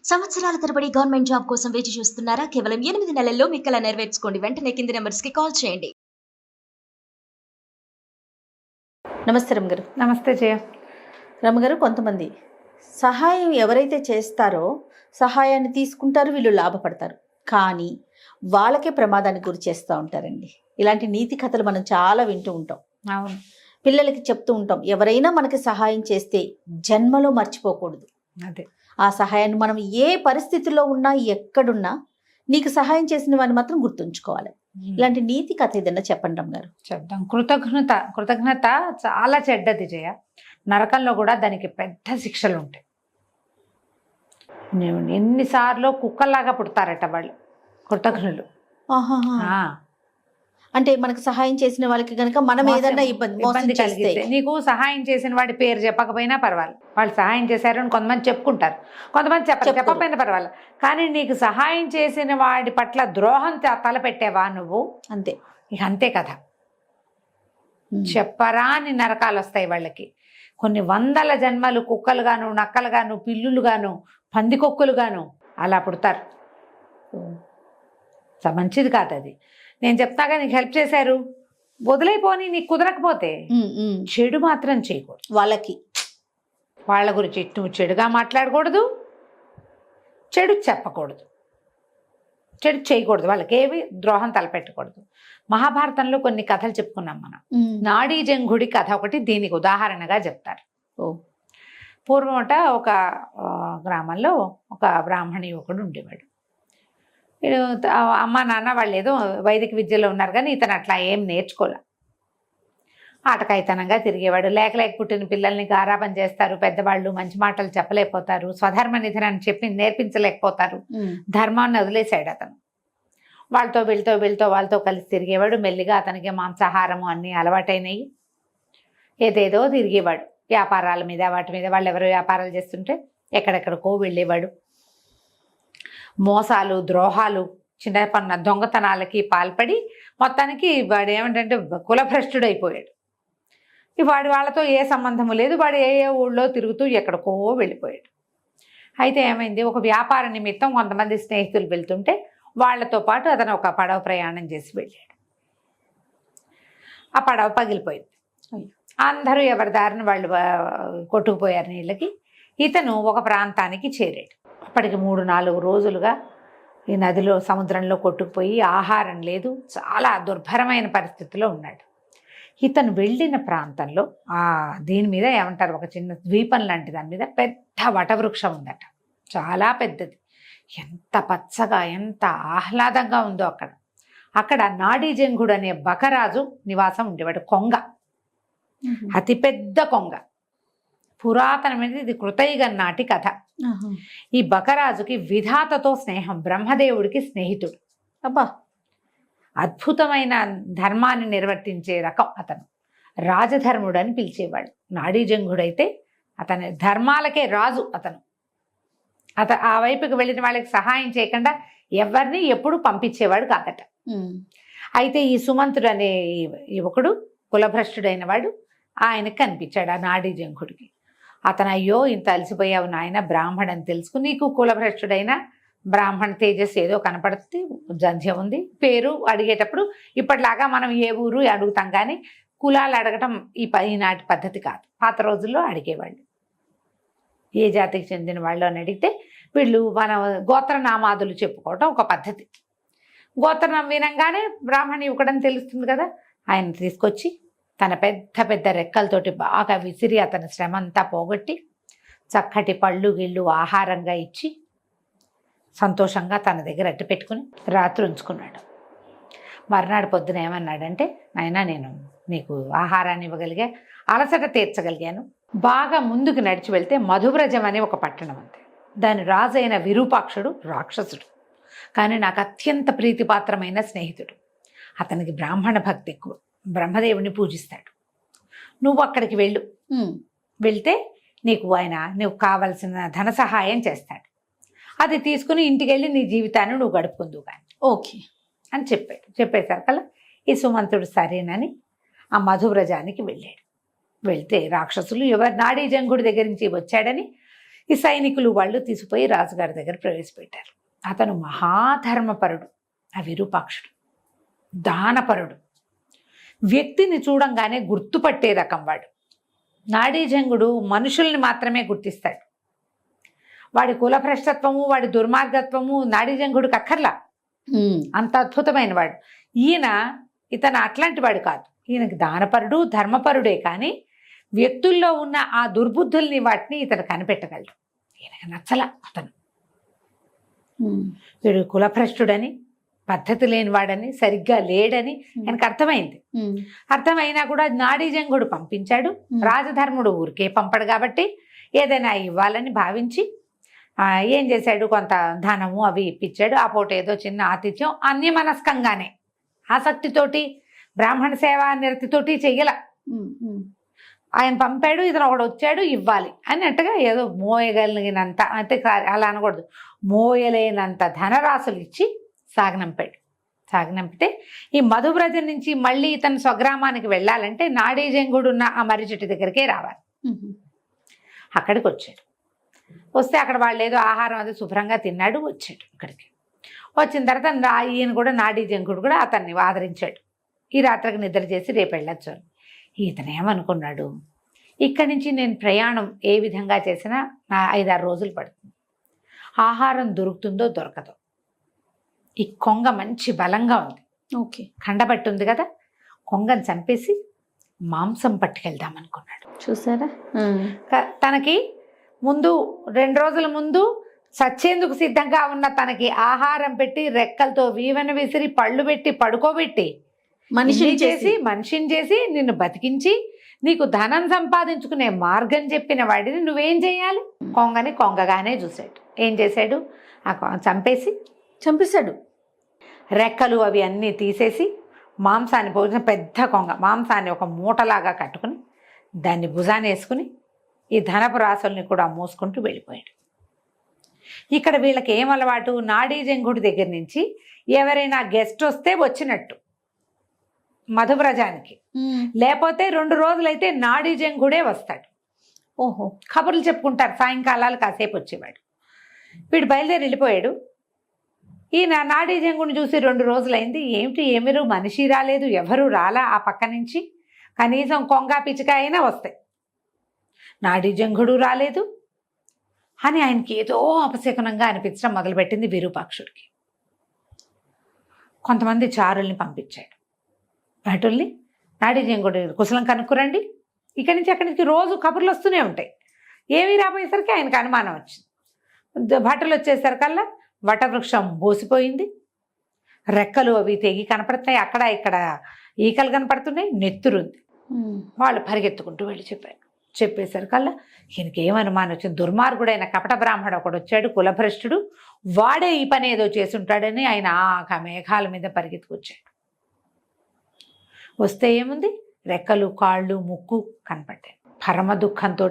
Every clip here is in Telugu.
సంవత్సరాల తరబడి గవర్నమెంట్ జాబ్ కోసం వేచి చూస్తున్నారా? కేవలం 8 నెలల్లో మీ కల నెరవేర్చుకోండి. వెంటనే కింది నంబర్స్‌కి కాల్ చేయండి. నమస్తే రమగారు. నమస్తే జయ. రమగారు, కొంతమంది సహాయం ఎవరైతే చేస్తారో సహాయాన్ని తీసుకుంటారు, వీళ్ళు లాభపడతారు. కానీ వాళ్ళకే ప్రమాదానికి గురి చేస్తూ ఉంటారండి. ఇలాంటి నీతి కథలు మనం చాలా వింటూ ఉంటాం. అవును, పిల్లలకి చెప్తూ ఉంటాం, ఎవరైనా మనకి సహాయం చేస్తే జన్మలో మర్చిపోకూడదు. అదే ఆ సహాయాన్ని మనం ఏ పరిస్థితుల్లో ఉన్నా, ఎక్కడున్నా నీకు సహాయం చేసిన వాడిని మాత్రం గుర్తుంచుకోవాలి. ఇలాంటి నీతి కథ ఏదన్నా చెప్పండి రమగారు. చెప్దాం. కృతజ్ఞత చాలా చెడ్డది జయ. నరకంలో కూడా దానికి పెద్ద శిక్షలు ఉంటాయి. ఎన్నిసార్లు కుక్కల్లాగా పుడతారట వాళ్ళు కృతజ్ఞులు. ఆహాహా. అంటే మనకు సహాయం చేసిన వాళ్ళకి గనక మనం ఏదన్నా ఇబ్బంది కలిగితే, నీకు సహాయం చేసిన వాడి పేరు చెప్పకపోయినా పర్వాలేదు, వాళ్ళు సహాయం చేశారు అని కొంతమంది చెప్పుకుంటారు, కొంతమంది చెప్పకపోయినా పర్వాలేదు. కానీ నీకు సహాయం చేసిన వాడి పట్ల ద్రోహం తలపెట్టావా నువ్వు, అంతే, ఇక అంతే కదా. చెప్పరా అని నరకాలు వస్తాయి వాళ్ళకి. కొన్ని వందల జన్మలు కుక్కలుగాను, నక్కలుగాను, పిల్లులుగాను, పందికొక్కులుగాను అలా పుడతారు. మంచిది కాదు అది. నేను చెప్తాగా, నీకు హెల్ప్ చేశారు, వదిలేపోని, నీకు కుదరకపోతే చెడు మాత్రం చేయకూడదు. వాళ్ళ గురించి నువ్వు చెడుగా మాట్లాడకూడదు, చెడు చెప్పకూడదు, చెడు చేయకూడదు, వాళ్ళకి ఏవి ద్రోహం తలపెట్టకూడదు. మహాభారతంలో కొన్ని కథలు చెప్పుకున్నాం మనం. నాడీ జంఘుడి కథ ఒకటి దీనికి ఉదాహరణగా చెప్తారు. పూర్వమట ఒక గ్రామంలో ఒక బ్రాహ్మణ యువకుడు ఉండేవాడు. అమ్మ నాన్న వాళ్ళు ఏదో వైదిక విద్యలో ఉన్నారు, కానీ ఇతను అట్లా ఏం నేర్చుకోలే. ఆటకాయితనంగా తిరిగేవాడు. లేక పుట్టిన పిల్లల్ని గారాబం చేస్తారు పెద్దవాళ్ళు, మంచి మాటలు చెప్పలేకపోతారు, స్వధర్మ నిధిని చెప్పి నేర్పించలేకపోతారు, ధర్మాన్ని వదిలేశాడు అతను. వాళ్ళతో కలిసి తిరిగేవాడు. మెల్లిగా అతనికి మాంసాహారము అన్నీ అలవాటైనవి. ఏదేదో తిరిగేవాడు, వ్యాపారాల మీద వాటి మీద. వాళ్ళు ఎవరో వ్యాపారాలు చేస్తుంటే ఎక్కడెక్కడికో వెళ్ళేవాడు. మోసాలు, ద్రోహాలు, చిన్న దొంగతనాలకి పాల్పడి మొత్తానికి వాడు ఏమిటంటే కులభ్రష్టుడు అయిపోయాడు. వాడి వాళ్ళతో ఏ సంబంధము లేదు. వాడు ఏ ఊళ్ళో తిరుగుతూ ఎక్కడికో వెళ్ళిపోయాడు. అయితే ఏమైంది, ఒక వ్యాపార నిమిత్తం కొంతమంది స్నేహితులు వెళ్తుంటే వాళ్లతో పాటు అతను ఒక పడవ ప్రయాణం చేసి వెళ్ళాడు. ఆ పడవ పగిలిపోయింది. అందరూ ఎవరి దారిని వాళ్ళు కొట్టుకుపోయారు నీళ్ళకి. ఇతను ఒక ప్రాంతానికి చేరాడు. అప్పటికి 3-4 రోజులుగా ఈ నదిలో, సముద్రంలో కొట్టుకుపోయి ఆహారం లేదు, చాలా దుర్భరమైన పరిస్థితిలో ఉన్నాడు. ఇతను వెళ్ళిన ప్రాంతంలో దీని మీద ఏమంటారు, ఒక చిన్న ద్వీపం లాంటి దాని మీద పెద్ద వటవృక్షం ఉందట, చాలా పెద్దది. ఎంత పచ్చగా, ఎంత ఆహ్లాదంగా ఉందో అక్కడ నాడీజంఘుడు అనే బకరాజు నివాసం ఉండేవాడు. కొంగ, అతిపెద్ద కొంగ, పురాతనమైనది. ఇది కృతయుగం నాటి కథ. ఈ బకరాజుకి విధాతతో స్నేహం, బ్రహ్మదేవుడికి స్నేహితుడు. అబ్బా, అద్భుతమైన ధర్మాన్ని నిర్వర్తించే రకం అతను. రాజధర్ముడు అని పిలిచేవాడు. నాడీజంఘుడైతే అతని ధర్మాలకే రాజు. అతను ఆ వైపుకి వెళ్ళిన వాళ్ళకి సహాయం చేయకుండా ఎవరిని ఎప్పుడు పంపించేవాడు కాదట. అయితే ఈ సుమంతుడు అనే యువకుడు, కులభ్రష్టుడైన వాడు, ఆయనకు కనిపించాడు ఆ నాడీజంఘుడికి. అతను, అయ్యో ఇంత అలసిపోయావు నాయన, బ్రాహ్మణని తెలుసుకుని, నీకు కులభ్రష్టుడైన బ్రాహ్మణ తేజస్సు ఏదో కనపడుతుంది, జంధ్యం ఉంది. పేరు అడిగేటప్పుడు ఇప్పటిలాగా మనం ఏ ఊరు అడుగుతాం, కానీ కులాలు అడగటం ఈనాటి పద్ధతి కాదు. పాత రోజుల్లో అడిగేవాళ్ళు ఏ జాతికి చెందిన వాళ్ళు అని అడిగితే వీళ్ళు మన గోత్రనామాదులు చెప్పుకోవటం ఒక పద్ధతి. గోత్రనామం వినంగానే బ్రాహ్మణ యువకుడని తెలుస్తుంది కదా. ఆయన తీసుకొచ్చి తన పెద్ద రెక్కలతోటి బాగా విసిరి అతని శ్రమ అంతా పోగొట్టి చక్కటి పళ్ళు గిళ్ళు ఆహారంగా ఇచ్చి సంతోషంగా తన దగ్గర అట్టు పెట్టుకుని రాత్రి ఉంచుకున్నాడు. మర్నాడు పొద్దున ఏమన్నాడంటే, నాయనా, నేను నీకు ఆహారాన్ని ఇవ్వగలిగా, అలసట తీర్చగలిగాను. బాగా ముందుకు నడిచి వెళ్తే మధువ్రజం అనే ఒక పట్టణం ఉంది. దాని రాజైన విరూపాక్షుడు రాక్షసుడు, కానీ నాకు అత్యంత ప్రీతిపాత్రమైన స్నేహితుడు. అతనికి బ్రాహ్మణ భక్తి ఎక్కువ, బ్రహ్మదేవుని పూజిస్తాడు. నువ్వు అక్కడికి వెళ్తే నీకు కావలసిన ధన సహాయం చేస్తాడు. అది తీసుకుని ఇంటికి వెళ్ళి నీ జీవితాన్ని నువ్వు గడుపుకుందువు కానీ, ఓకే అని చెప్పేసరికల్లా ఈ సుమంతుడు సరేనని ఆ మధువ్రజానికి వెళ్ళాడు. వెళ్తే రాక్షసులు నాడీజంఘుడి దగ్గర నుంచి వచ్చాడని ఈ సైనికులు వాళ్ళు తీసుకుపోయి రాజుగారి దగ్గర ప్రవేశపెట్టారు. అతను మహాధర్మపరుడు, ఆ విరూపాక్షుడు దానపరుడు, వ్యక్తిని చూడంగానే గుర్తుపట్టే రకం వాడు. నాడీజంగుడు మనుషుల్ని మాత్రమే గుర్తిస్తాడు. వాడి కులభ్రష్టత్వము, వాడి దుర్మార్గత్వము నాడీజంగుడికి అక్కర్లా, అంత అద్భుతమైన వాడు. ఇతను అట్లాంటి వాడు కాదు. ఈయనకి దానపరుడు ధర్మపరుడే, కానీ వ్యక్తుల్లో ఉన్న ఆ దుర్బుద్ధుల్ని వాటిని ఇతను కనిపెట్టగలడు. ఈయనకి నచ్చల అతను. వీడు కులభ్రష్టుడని, పద్ధతి లేనివాడని, సరిగ్గా లేడని ఆయనకు అర్థమైంది. అర్థమైనా కూడా నాడీజంగుడు పంపించాడు. రాజధర్ముడు ఊరికే పంపడు కాబట్టి ఏదైనా ఇవ్వాలని భావించి ఏం చేశాడు, కొంత ధనము అవి ఇప్పించాడు. ఆ పూట ఏదో చిన్న ఆతిథ్యం అన్యమనస్కంగానే, ఆసక్తితోటి బ్రాహ్మణ సేవా నిరతితోటి చెయ్యాల. ఆయన పంపాడు, ఇతను ఒకడు వచ్చాడు ఇవ్వాలి అన్నట్టుగా ఏదో మోయగలిగినంత, అంటే అలా అనకూడదు, మోయలేనంత ధనరాశులు ఇచ్చి సాగనంపితే ఈ మధువ్రజ నుంచి మళ్ళీ ఇతను స్వగ్రామానికి వెళ్ళాలంటే నాడీజంగుడు ఉన్న ఆ మర్రి చెట్టు దగ్గరికే రావాలి. అక్కడికి వచ్చాడు. వస్తే అక్కడ వాళ్ళు ఏదో ఆహారం అది శుభ్రంగా తిన్నాడు. వచ్చాడు ఇక్కడికి. వచ్చిన తర్వాత ఈయన కూడా నాడీజంగుడు కూడా అతన్ని ఆదరించాడు. ఈ రాత్రికి నిద్ర చేసి రేపు వెళ్ళొచ్చు అని. ఇతను ఏమనుకున్నాడు, ఇక్కడి నుంచి నేను ప్రయాణం ఏ విధంగా చేసినా 5-6 రోజులు పడుతుంది. ఆహారం దొరుకుతుందో దొరకదో. ఈ కొంగ మంచి బలంగా ఉంది, ఓకే, కండబట్టి ఉంది కదా, కొంగను చంపేసి మాంసం పట్టుకెళ్దాం అనుకున్నాడు. చూసారా, తనకి ముందు 2 రోజుల ముందు సచ్చేందుకు సిద్ధంగా ఉన్న తనకి ఆహారం పెట్టి, రెక్కలతో వీవన విసిరి, పళ్ళు పెట్టి పడుకోబెట్టి, మనిషిని చేసి నిన్ను బతికించి నీకు ధనం సంపాదించుకునే మార్గం చెప్పిన వాడిని నువ్వేం చేయాలి? కొంగని కొంగగానే చూశాడు. ఏం చేశాడు, చంపేశాడు. రెక్కలు అవి అన్నీ తీసేసి మాంసాన్ని పోసిన పెద్ద కొంగ మాంసాన్ని ఒక మూటలాగా కట్టుకుని దాన్ని భుజాన్ని వేసుకుని ఈ ధనపు రాసుల్ని కూడా మోసుకుంటూ వెళ్ళిపోయాడు. ఇక్కడ వీళ్ళకి ఏం అలవాటు, నాడీజంగుడి దగ్గర నుంచి ఎవరైనా గెస్ట్ వస్తే వచ్చినట్టు మధువ్రజానికి, లేకపోతే 2 రోజులైతే నాడీజంగుడే వస్తాడు. ఓహో, కబుర్లు చెప్పుకుంటారు. సాయంకాలాలు కాసేపు వచ్చేవాడు. వీడు బయలుదేరి వెళ్ళిపోయాడు. ఈయన నాడీజంగుడిని చూసి 2 రోజులైంది. ఏమిరు మనిషి రాలేదు, ఎవరు రాలా ఆ పక్క నుంచి, కనీసం కొంగ పిచ్చిక అయినా వస్తాయి, నాడీజంగుడు రాలేదు అని ఆయనకి ఏదో అపశకునంగా అనిపించడం మొదలుపెట్టింది విరూపాక్షుడికి. కొంతమంది చారుల్ని పంపించాడు. భటుల్ని, నాడీజంగుడి కుశలం కనుక్కురండి, ఇక్కడి నుంచి అక్కడి నుంచి రోజు కబుర్లు వస్తూనే ఉంటాయి. ఏమీ రాబోయేసరికి ఆయనకు అనుమానం వచ్చింది. భటులు వచ్చేసరికల్లా వటవృక్షం బోసిపోయింది, రెక్కలు అవి తెగి కనపడుతున్నాయి, అక్కడ ఇక్కడ ఈకలు కనపడుతున్నాయి, నెత్తురుంది. వాళ్ళు పరిగెత్తుకుంటూ వెళ్ళి చెప్పేసరికల్లా ఈయనకి ఏమనుమానం వచ్చింది, దుర్మార్గుడైన కపట బ్రాహ్మడు ఒకడు వచ్చాడు, కులభ్రష్టుడు, వాడే ఈ పని ఏదో చేసుంటాడని ఆయన ఆ మేఘాల మీద పరిగెత్తుకొచ్చాడు. వస్తే ఏముంది, రెక్కలు కాళ్ళు ముక్కు కనపడ్డాయి. పరమ దుఃఖంతో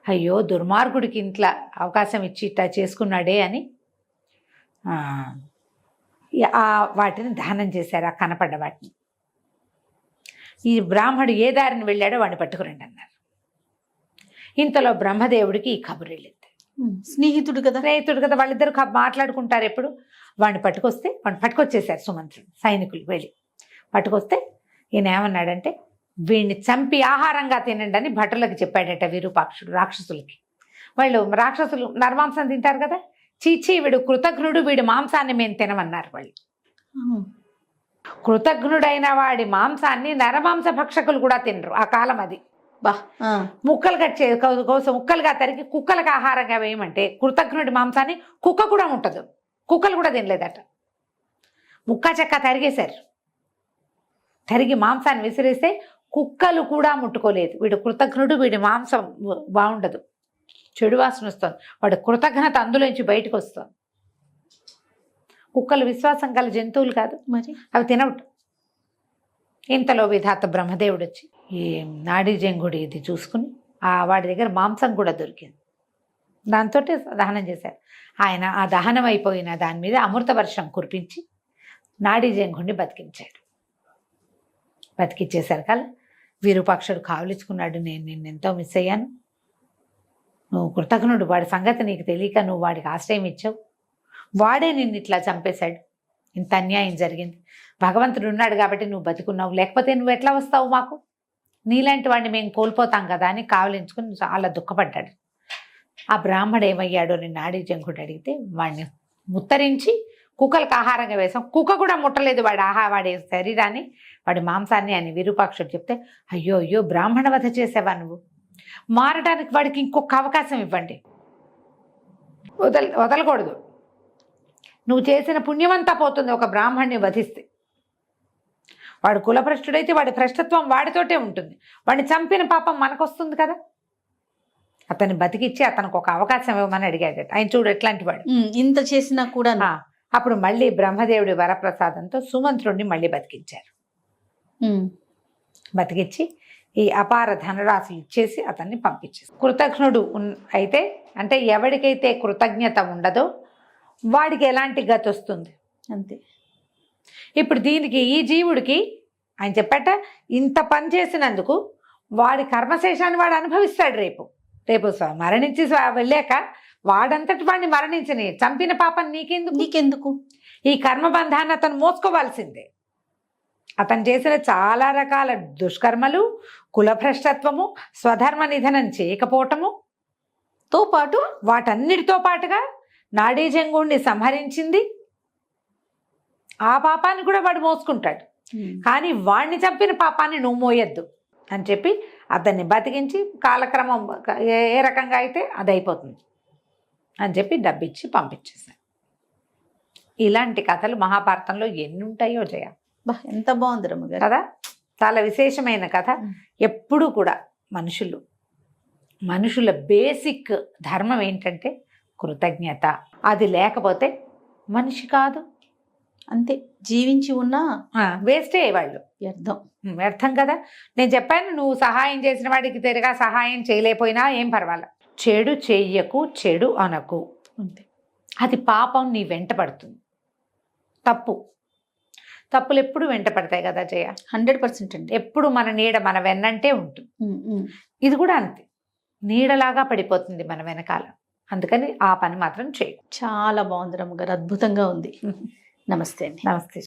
అయ్యో దుర్మార్గుడికి ఇంట్లో అవకాశం ఇచ్చి ఇట్లా చేసుకున్నాడే అని వాటిని దహనం చేశారు, ఆ కనపడ్డ వాటిని. ఈ బ్రాహ్మడు ఏ దారిని వెళ్ళాడో వాడిని పట్టుకురండి అన్నారు. ఇంతలో బ్రహ్మదేవుడికి ఈ కబురు వెళ్ళింది. స్నేహితుడు కదా వాళ్ళిద్దరు మాట్లాడుకుంటారు ఎప్పుడు. వాడిని పట్టుకొచ్చేసారు సుమంత్రుడు, సైనికులు వెళ్ళి పట్టుకొస్తే ఈయన ఏమన్నాడంటే, వీడిని చంపి ఆహారంగా తినండి అని భటులకు చెప్పాడట విరూపాక్షుడు రాక్షసులకి. రాక్షసులు నరమాంసం తింటారు కదా, చీచి వీడు కృతజ్ఞుడు, వీడి మాంసాన్ని మేము తినమన్నారు వాళ్ళు. కృతజ్ఞుడైన వాడి మాంసాన్ని నరమాంస భక్షకులు కూడా తినరు ఆ కాలం. అది ముక్కలుగా తరిగి కుక్కలకు ఆహారంగా వేయమంటే కృతజ్ఞుడి మాంసాన్ని కుక్క కూడా ముట్టదు, కుక్కలు కూడా తినలేదట. ముక్క చెక్క తరిగేశారు. తరిగి మాంసాన్ని విసిరేస్తే కుక్కలు కూడా ముట్టుకోలేదు. వీడు కృతజ్ఞుడు, వీడి మాంసం బాగుండదు, చెడు వాసన వస్తుంది, వాడు కృతజ్ఞత అందులోంచి బయటకు వస్తుంది. కుక్కలు విశ్వాసం గల జంతువులు కాదు, మరి అవి తినవట. ఇంతలో విధాత బ్రహ్మదేవుడు వచ్చి ఈ నాడీజంగుడి ఇది చూసుకుని వాడి దగ్గర మాంసం కూడా దొరికింది. దాంతో దహనం చేశారు. ఆయన ఆ దహనం అయిపోయిన దాని మీద అమృత వర్షం కురిపించి నాడీజంగుడిని బతికిచ్చేసరికల్లా విరూపాక్షుడు కావలించుకున్నాడు, నేను నిన్నెంతో మిస్ అయ్యాను, నువ్వు కృతజ్ఞుడు, వాడి సంగతి నీకు తెలియక నువ్వు వాడికి ఆశ్రయం ఇచ్చావు, వాడే నిన్ను ఇట్లా చంపేశాడు, ఇంత అన్యాయం జరిగింది, భగవంతుడు ఉన్నాడు కాబట్టి నువ్వు బతికున్నావు, లేకపోతే నువ్వు ఎట్లా వస్తావు మాకు, నీలాంటి వాడిని మేము కోల్పోతాం కదా అని కావలించుకుని చాలా దుఃఖపడ్డాడు. ఆ బ్రాహ్మడు ఏమయ్యాడో నేను నాడీ జంకుడు అడిగితే వాడిని ముత్తరించి కుక్కలకు ఆహారంగా వేసాం, కుక్క కూడా ముట్టలేదు వాడి శరీరాన్ని, వాడి మాంసాన్ని అని విరూపాక్షుడు చెప్తే, అయ్యో అయ్యో బ్రాహ్మణ వధ చేసావా నువ్వు, మారడానికి వాడికి ఇంకొక అవకాశం ఇవ్వండి, వదలకూడదు, నువ్వు చేసిన పుణ్యమంతా పోతుంది ఒక బ్రాహ్మణ్ణి వధిస్తే. వాడు కులభ్రష్టుడైతే వాడి భ్రష్టత్వం వాడితోటే ఉంటుంది, వాడిని చంపిన పాపం మనకొస్తుంది కదా, అతన్ని బతికిచ్చి అతనికి ఒక అవకాశం ఇవ్వమని అడిగాడు. ఆయన చూడు ఎట్లాంటి వాడు, ఇంత చేసినా కూడా. అప్పుడు మళ్ళీ బ్రహ్మదేవుడి వరప్రసాదంతో సుమంత్రుడిని మళ్ళీ బతికించారు. బతికిచ్చి ఈ అపార ధనరాశులు ఇచ్చేసి అతన్ని పంపించేసి, కృతజ్ఞుడు అయితే అంటే ఎవరికైతే కృతజ్ఞత ఉండదో వాడికి ఎలాంటి గతి వస్తుంది అంతే. ఇప్పుడు దీనికి ఈ జీవుడికి ఆయన చెప్పట, ఇంత పని చేసినందుకు వాడి కర్మశేషాన్ని వాడు అనుభవిస్తాడు. రేపు మరణించి వెళ్ళాక వాడంతటి వాడిని మరణించని, చంపిన పాపం నీకెందుకు, ఈ కర్మబంధాన్ని అతను మోసుకోవాల్సిందే. అతను చేసిన చాలా రకాల దుష్కర్మలు, కులభ్రష్టత్వము, స్వధర్మ నిధనం చేయకపోవటము తో పాటు వాటన్నిటితో పాటుగా నాడీజంగుణ్ణి సంహరించింది, ఆ పాపాన్ని కూడా వాడు మోసుకుంటాడు. కానీ వాడిని చంపిన పాపాన్ని నువ్వు మోయొద్దు అని చెప్పి అతన్ని బతికించి కాలక్రమం ఏ రకంగా అయితే అది అయిపోతుంది అని చెప్పి డబ్బిచ్చి పంపించేశారు. ఇలాంటి కథలు మహాభారతంలో ఎన్ని ఉంటాయో జయ. ఎంత బాగుంది రమ్మగారు కదా, చాలా విశేషమైన కథ. ఎప్పుడూ కూడా మనుషుల బేసిక్ ధర్మం ఏంటంటే కృతజ్ఞత. అది లేకపోతే మనిషి కాదు, అంతే. జీవించి ఉన్నా వేస్టే వాళ్ళు, వ్యర్థం కదా. నేను చెప్పాను, నువ్వు సహాయం చేసిన వాడికి తిరిగా సహాయం చేయలేకపోయినా ఏం పర్వాలేదు, చెడు చెయ్యకు, చెడు అనకు, అంతే. అది పాపం నీ వెంట పడుతుంది. తప్పులు ఎప్పుడు వెంట పడతాయి కదా జయ, 100% అండి. ఎప్పుడు మన నీడ మన వెన్నంటే ఉంటుంది. ఇది కూడా అంతే, నీడలాగా పడిపోతుంది మన వెనకాల. అందుకని ఆ పని మాత్రం చేయి. చాలా బాగుంది రమ్మగారు, అద్భుతంగా ఉంది. నమస్తే అండి. నమస్తే.